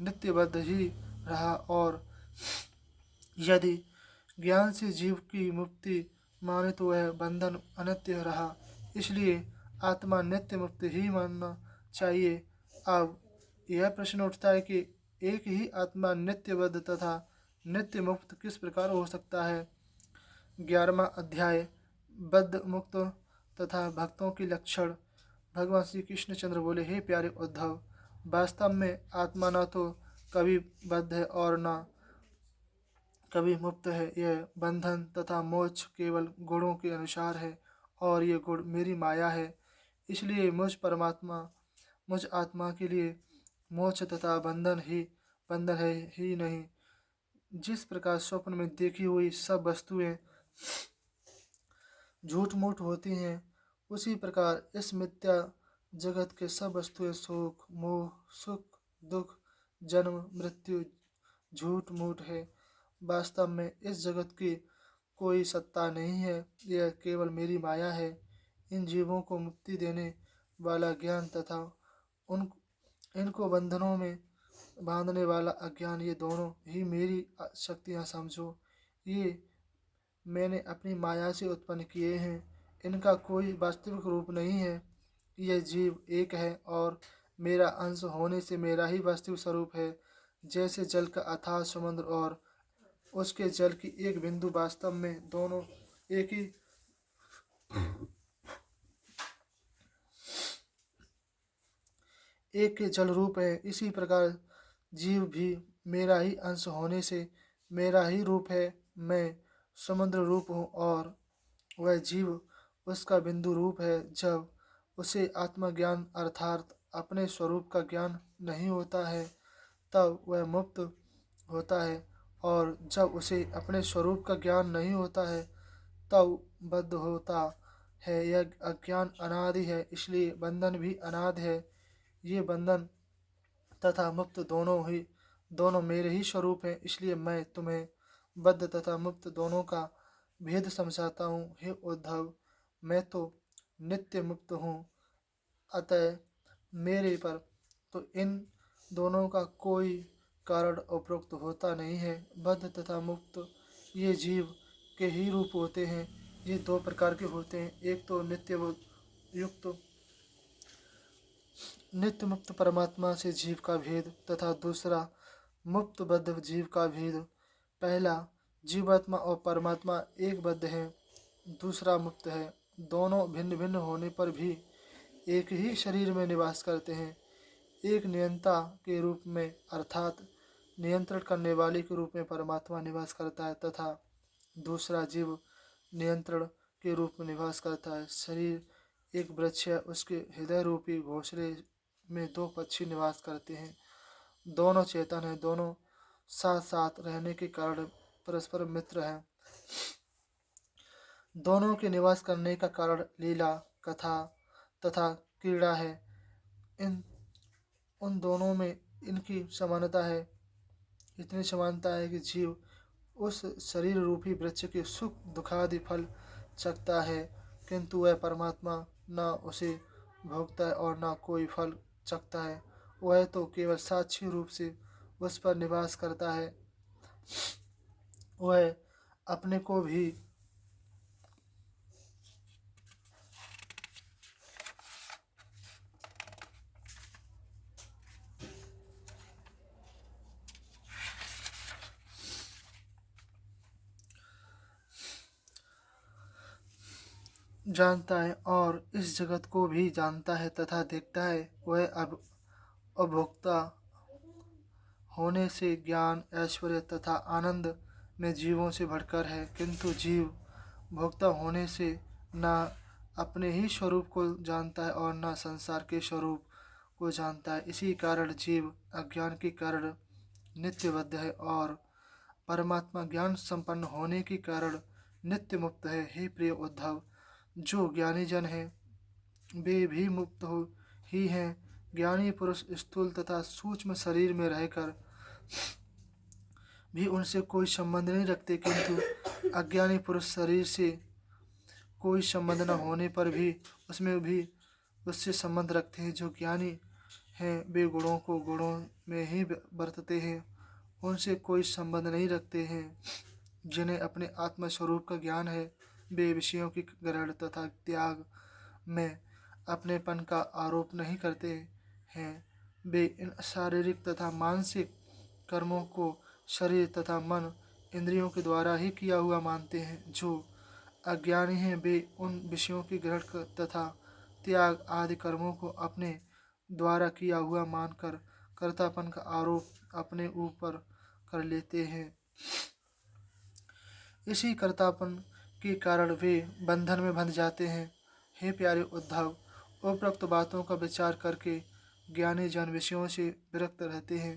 नित्यबद्ध ही रहा और यदि ज्ञान से जीव की मुक्ति माने तो वह बंधन अनित्य रहा। इसलिए आत्मा नित्य मुक्त ही मानना चाहिए। अब यह प्रश्न उठता है कि एक ही आत्मा नित्यबद्ध तथा नित्य मुक्त किस प्रकार हो सकता है? 11वां अध्याय, बद्ध मुक्त तथा भक्तों के लक्षण। भगवान श्री कृष्णचंद्र बोले, हे प्यारे उद्धव, वास्तव में आत्मा न तो कभी बद्ध है और न कभी मुक्त है। यह बंधन तथा मोक्ष केवल गुणों के अनुसार है और ये गुण मेरी माया है। इसलिए मुझ आत्मा के लिए मोक्ष तथा बंधन है ही नहीं। जिस प्रकार स्वप्न में देखी हुई सब वस्तुएं झूठ मूठ होती हैं, उसी प्रकार इस मिथ्या जगत के सब वस्तुएं शोक मोह सुख दुख जन्म मृत्यु झूठ मूठ है। वास्तव में इस जगत की कोई सत्ता नहीं है, यह केवल मेरी माया है। इन जीवों को मुक्ति देने वाला ज्ञान तथा उन इनको बंधनों में बांधने वाला अज्ञान, ये दोनों ही मेरी शक्तियाँ समझो। ये मैंने अपनी माया से उत्पन्न किए हैं, इनका कोई वास्तविक रूप नहीं है। यह जीव एक है और मेरा अंश होने से मेरा ही वास्तविक स्वरूप है। जैसे जल का अथाह समुद्र और उसके जल की एक बिंदु वास्तव में दोनों एक ही एक के जल रूप है, इसी प्रकार जीव भी मेरा ही अंश होने से मेरा ही रूप है। मैं समुद्र रूप हो और वह जीव उसका बिंदु रूप है। जब उसे आत्मज्ञान अर्थात अपने स्वरूप का ज्ञान नहीं होता है तब वह मुक्त होता है, और जब उसे अपने स्वरूप का ज्ञान नहीं होता है तब बद्ध होता है। यह अज्ञान अनादि है, इसलिए बंधन भी अनादि है। ये बंधन तथा मुक्त दोनों मेरे ही स्वरूप हैं, इसलिए मैं तुम्हें बद्ध तथा मुक्त दोनों का भेद समझाता हूँ। हे उद्धव, मैं तो नित्य मुक्त हूँ, अतः मेरे पर तो इन दोनों का कोई कारण उपरोक्त होता नहीं है। बद्ध तथा मुक्त ये जीव के ही रूप होते हैं। ये दो प्रकार के होते हैं, एक तो युक्त नित्य मुक्त परमात्मा से जीव का भेद तथा दूसरा मुक्त बद्ध जीव का भेद। पहला, जीवात्मा और परमात्मा एक बद्ध है, दूसरा मुक्त है। दोनों भिन्न भिन्न होने पर भी एक ही शरीर में निवास करते हैं। एक नियंता के रूप में अर्थात नियंत्रण करने वाले के रूप में परमात्मा निवास करता है तथा दूसरा जीव नियंत्रण के रूप में निवास करता है। शरीर एक वृक्ष है, उसके हृदय रूपी घोंसले में दो पक्षी निवास करते हैं। दोनों चेतन हैं, दोनों साथ साथ रहने के कारण परस्पर मित्र हैं। दोनों के निवास करने का कारण लीला, कथा तथा क्रीड़ा है। इन उन दोनों में इनकी समानता है, इतनी समानता है कि जीव उस शरीर रूपी वृक्ष के सुख दुखादि फल चखता है, किंतु वह परमात्मा न उसे भोगता है और न कोई फल चखता है। वह तो केवल साक्षी रूप से उस पर निवास करता है। वह अपने को भी जानता है और इस जगत को भी जानता है तथा देखता है। वह अब अभोक्ता होने से ज्ञान, ऐश्वर्य तथा आनंद में जीवों से बढ़कर है, किंतु जीव भोक्ता होने से न अपने ही स्वरूप को जानता है और न संसार के स्वरूप को जानता है। इसी कारण जीव अज्ञान के कारण नित्यबद्ध है और परमात्मा ज्ञान संपन्न होने के कारण नित्य मुक्त है। हे प्रिय उद्धव, जो ज्ञानी जन है वे भी मुक्त हो ही हैं। ज्ञानी पुरुष स्थूल तथा सूक्ष्म शरीर में रहकर भी उनसे कोई संबंध नहीं रखते, किंतु अज्ञानी पुरुष शरीर से कोई संबंध न होने पर भी उसमें भी उससे संबंध रखते हैं। जो ज्ञानी हैं वे गुणों को गुणों में ही बरतते हैं, उनसे कोई संबंध नहीं रखते हैं। जिन्हें अपने आत्म स्वरूप का ज्ञान है वे विषयों की ग्रहण तथा त्याग में अपनेपन का आरोप नहीं करते हैं। वे इन शारीरिक तथा मानसिक कर्मों को शरीर तथा मन इंद्रियों के द्वारा ही किया हुआ मानते हैं। जो अज्ञानी हैं वे उन विषयों की ग्रहण तथा त्याग आदि कर्मों को अपने द्वारा किया हुआ मानकर कर्तापन का आरोप अपने ऊपर कर लेते हैं। इसी कर्तापन के कारण वे बंधन में बंध जाते हैं। हे प्यारे उद्धव, उपरोक्त बातों का विचार करके ज्ञानी जन विषयों से विरक्त रहते हैं।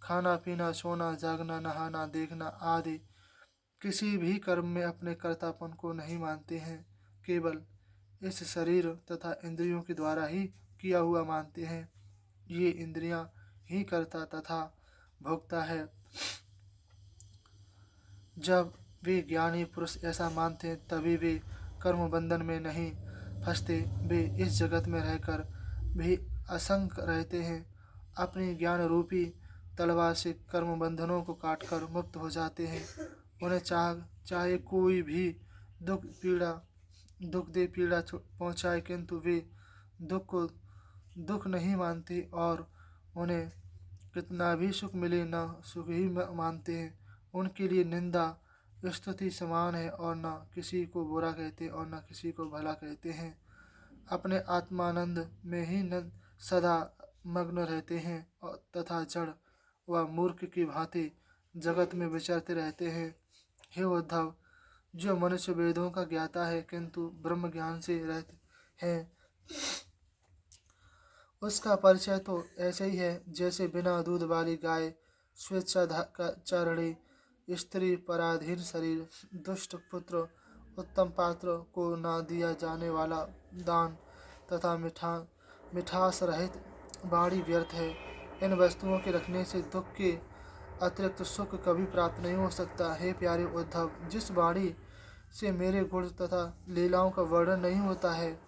खाना पीना, सोना, जागना, नहाना, देखना आदि किसी भी कर्म में अपने कर्तापन को नहीं मानते हैं, केवल इस शरीर तथा इंद्रियों के द्वारा ही किया हुआ मानते हैं। ये इंद्रियां ही कर्ता तथा भोक्ता है। जब वे ज्ञानी पुरुष ऐसा मानते हैं तभी वे कर्म बंधन में नहीं फंसते। वे इस जगत में रहकर भी असंग रहते हैं। अपनी ज्ञान रूपी तलवार से कर्म बंधनों को काटकर मुक्त हो जाते हैं। उन्हें चाहे कोई भी दुख दे, पीड़ा पहुँचाए, किंतु वे दुख को दुख नहीं मानते और उन्हें कितना भी सुख मिले न सुख ही मानते हैं। उनके लिए निंदा स्तुति समान है और न किसी को बुरा कहते और न किसी को भला कहते हैं। अपने आत्मानंद में ही सदा मग्न रहते हैं और तथा जड़ व मूर्ख की भांति जगत में विचरते रहते हैं। हे उद्धव, जो मनुष्य वेदों का ज्ञाता है किंतु ब्रह्म ज्ञान से रहित है, उसका परिचय तो ऐसे ही है जैसे बिना दूध वाली गाय, स्वेच्छाचारिणी स्त्री, पराधीन शरीर, दुष्ट पुत्र, उत्तम पात्र को न दिया जाने वाला दान तथा मिठास रहित वाणी व्यर्थ है। इन वस्तुओं के रखने से दुख के अतिरिक्त सुख कभी प्राप्त नहीं हो सकता। हे प्यारे उद्धव, जिस वाणी से मेरे गुण तथा लीलाओं का वर्णन नहीं होता है,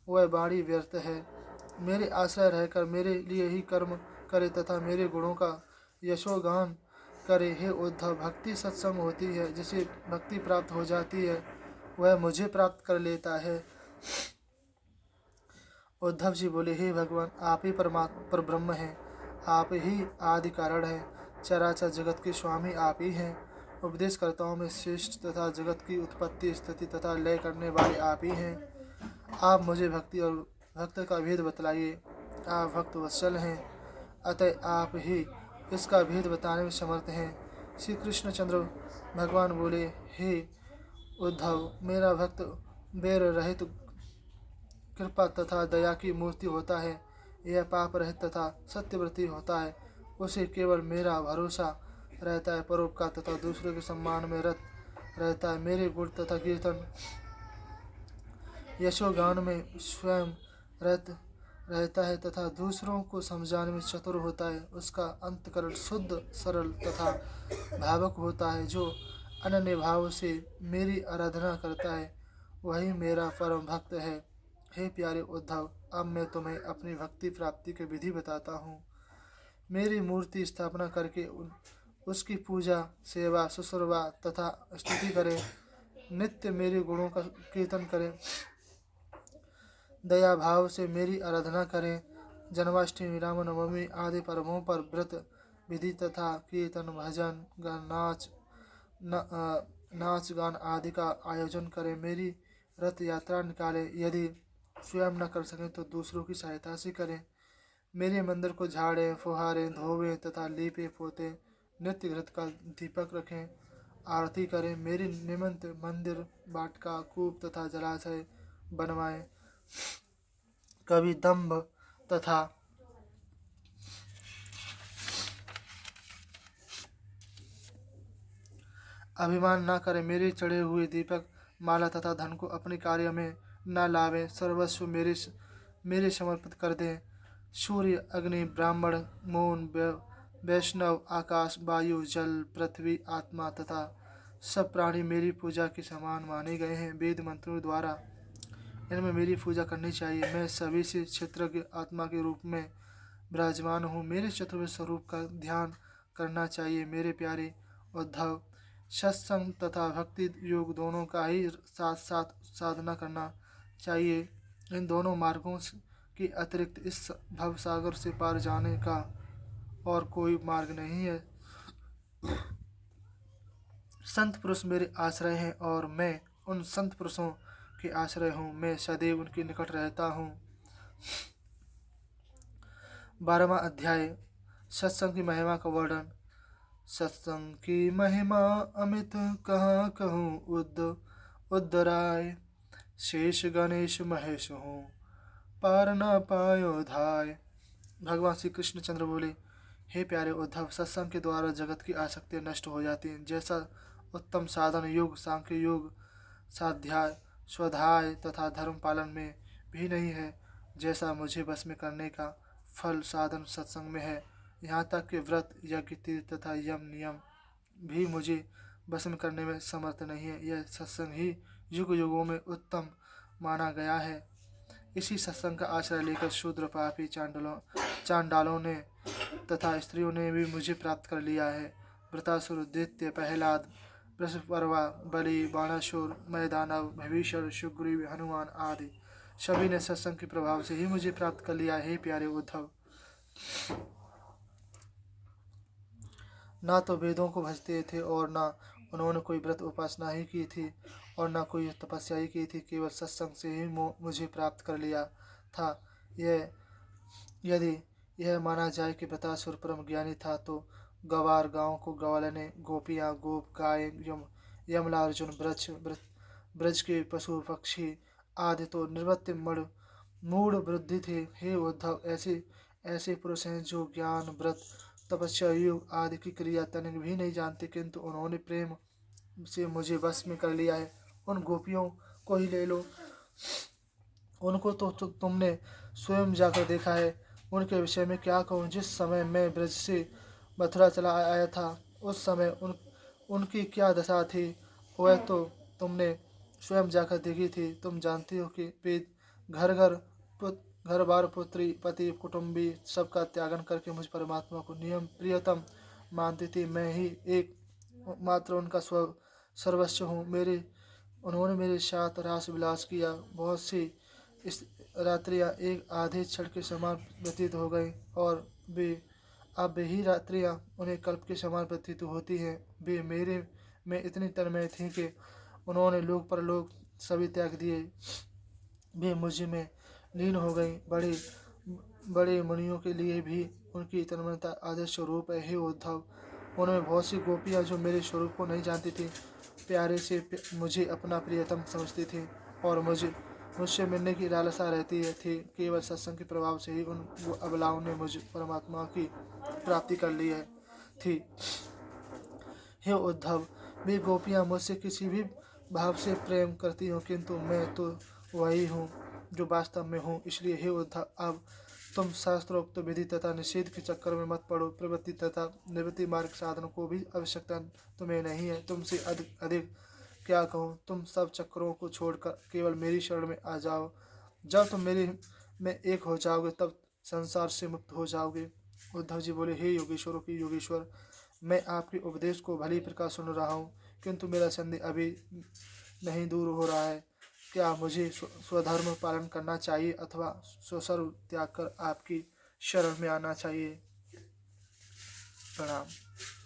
वह वाणी व्यर्थ है। मेरे आश्रय रहकर मेरे लिए ही कर्म करे तथा मेरे गुणों का यशोगान करे। हे उद्धव, भक्ति सत्संग होती है, जिसे भक्ति प्राप्त हो जाती है वह मुझे प्राप्त कर लेता है। उद्धव जी बोले, हे भगवान, आप ही परमात्मा पर ब्रह्म हैं, आप ही आदि कारण हैं, चराचर जगत के स्वामी आप ही हैं। उपदेशकर्ताओं में श्रेष्ठ तथा जगत की उत्पत्ति स्थिति तथा लय करने वाले आप ही हैं। आप मुझे भक्ति और भक्त का भेद बतलाइए। आप भक्त वत्सल हैं, अतः आप ही इसका भेद बताने में समर्थ हैं। श्री कृष्णचंद्र भगवान बोले, हे उद्धव, मेरा भक्त बैर रहित कृपा तथा दया की मूर्ति होता है। यह पाप रहित तथा सत्यव्रती होता है। उसे केवल मेरा भरोसा रहता है, परोपकार तथा दूसरों के सम्मान में रत रहता है। मेरे गुण तथा कीर्तन यशोगान में स्वयं रत रहता है तथा दूसरों को समझाने में चतुर होता है। उसका अंतकरण शुद्ध सरल तथा भावुक होता है। जो अनन्य भाव से मेरी आराधना करता है वही मेरा परम भक्त है। हे प्यारे उद्धव, अब मैं तुम्हें अपनी भक्ति प्राप्ति के विधि बताता हूँ। मेरी मूर्ति स्थापना करके उसकी पूजा, सेवा, शुश्रूषा तथा स्तुति करें। नित्य मेरे गुणों का कीर्तन करें। दया भाव से मेरी आराधना करें। जन्माष्टमी, रामनवमी आदि पर्वों पर व्रत विधि तथा कीर्तन, भजन, नाच गान आदि का आयोजन करें। मेरी रथ यात्रा निकालें। यदि स्वयं न कर सकें तो दूसरों की सहायता से करें। मेरे मंदिर को झाड़ें, फुहारें, धोवें तथा लीपे पोते। नित्य घृत का दीपक रखें, आरती करें। मेरे निमित्त मंदिर, बाटका, कूप तथा जलाशय बनवाएं। कभी दंभ तथा अभिमान न करें। मेरे चढ़े हुए दीपक, माला तथा धन को अपने कार्य में न लावें। सर्वस्व मेरे समर्पित कर दें। सूर्य, अग्नि, ब्राह्मण, मौन, वैष्णव, आकाश, वायु, जल, पृथ्वी, आत्मा तथा सब प्राणी मेरी पूजा के समान माने गए हैं। वेद मंत्रों द्वारा इनमें मेरी पूजा करनी चाहिए। मैं सभी से क्षेत्रज्ञ आत्मा के रूप में विराजमान हूँ। मेरे चतुर्थ स्वरूप का ध्यान करना चाहिए। मेरे प्यारे उद्धव, सत्संग तथा भक्ति योग दोनों का ही साथ साथ साधना करना चाहिए। इन दोनों मार्गों के अतिरिक्त इस भवसागर से पार जाने का और कोई मार्ग नहीं है। संत पुरुष मेरे आश्रय हैं और मैं उन संत पुरुषों के आश्रय हूँ। मैं सदैव उनके निकट रहता हूँ। 12वां अध्याय, सत्संग की महिमा का वर्णन। सत्संग की महिमा अमित कहाँ कहूँ, उद्धराय। शेष गणेश महेश हूँ, पार न पायो धाय। भगवान श्री कृष्णचंद्र बोले, हे प्यारे उद्धव, सत्संग के द्वारा जगत की आसक्तियाँ नष्ट हो जाती हैं। जैसा उत्तम साधन योग, सांख्य योग, स्वाध्याय, स्वाध्याय तथा धर्म पालन में भी नहीं है, जैसा मुझे बस में करने का फल साधन सत्संग में है। यहाँ तक कि व्रत, यज्ञ, तीर्थ तथा यम नियम भी मुझे बस में करने में समर्थ नहीं है। यह सत्संग ही युग युगों में उत्तम माना गया है। इसी सत्संग का आश्रय लेकर शूद्र, पापी, चांडालों ने तथा स्त्रियों ने भी मुझे प्राप्त कर लिया है। वृतासुर, दैत्य, प्रहलाद, वृषपर्वा, बलि, बाणासुर, मैदानव, भीषण, सुग्रीव, हनुमान आदि सभी ने सत्संग के प्रभाव से ही मुझे प्राप्त कर लिया है। प्यारे उद्धव, ना तो वेदों को भजते थे और ना उन्होंने कोई व्रत उपासना ही की थी और ना कोई तपस्या ही की थी। केवल सत्संग से ही मुझे प्राप्त कर लिया था। यह यदि यह माना जाए कि वृतासुर परम ज्ञानी था तो गवार गांव को ग्वालने, गोपियाँ, गोप, गाय यमला अर्जुन ब्रज के पशु पक्षी आदि तो निर्वत्य मूढ़ बुद्धि थे। हे उद्धव, ऐसे ऐसे पुरुष हैं जो ज्ञान व्रत तपस्या योग आदि की क्रिया तनिक भी नहीं जानते, किंतु उन्होंने प्रेम से मुझे बस में कर लिया है। उन गोपियों को ही ले लो, उनको तो तुमने स्वयं जाकर देखा है। उनके विषय में क्या कहूँ। जिस समय मैं ब्रज से मथुरा चला आया था, उस समय उनकी क्या दशा थी वह तो तुमने स्वयं जाकर देखी थी। तुम जानती हो कि वे घर बार पुत्री पति कुटुंबी सबका त्यागन करके मुझ परमात्मा को नियम प्रियतम मानती थी। मैं ही एक मात्र उनका सर्वस्व हूँ। उन्होंने मेरे साथ रास विलास किया। बहुत सी इस रात्रियाँ एक आधे क्षण के समान व्यतीत हो गई, और अब ही रात्रियाँ उन्हें कल्प के समान व्यतीत होती हैं। वे मेरे में इतनी तन्मय थी कि उन्होंने लोक परलोक सभी त्याग दिए। वे मुझ में लीन हो गई। बड़े बड़े मुनियों के लिए भी उनकी तन्मयता आदर्श स्वरूप है। हे उद्धव, उनमें बहुत सी गोपियाँ जो मेरे स्वरूप को नहीं जानती थी, प्यारे से मुझे अपना प्रियतम समझती थी और मुझसे मिलने की लालसा रहती थी। केवल सत्संग के प्रभाव से ही उन अबलाओं ने मुझ परमात्मा की प्राप्ति कर ली थी। हे उद्धव, वे गोपियाँ मुझसे किसी भी भाव से प्रेम करती हूँ, किंतु मैं तो वही हूँ जो वास्तव में हूँ। इसलिए हे उद्धव, अब तुम शास्त्रोक्त विधि तथा निषेध के चक्कर में मत पड़ो। प्रवृत्ति तथा निवृत्ति मार्ग साधन को भी आवश्यकता तुम्हें नहीं है। तुमसे अधिक क्या कहूँ। तुम सब चक्रों को छोड़कर केवल मेरी शरण में आ जाओ। जब तुम मेरे में एक हो जाओगे, तब संसार से मुक्त हो जाओगे। उद्धव जी बोले, हे योगेश्वरों की योगेश्वर, मैं आपके उपदेश को भली प्रकार सुन रहा हूँ, किंतु मेरा संदेह अभी नहीं दूर हो रहा है। क्या मुझे स्वधर्म पालन करना चाहिए अथवा स्वसर्व त्याग कर आपकी शरण में आना चाहिए? प्रणाम।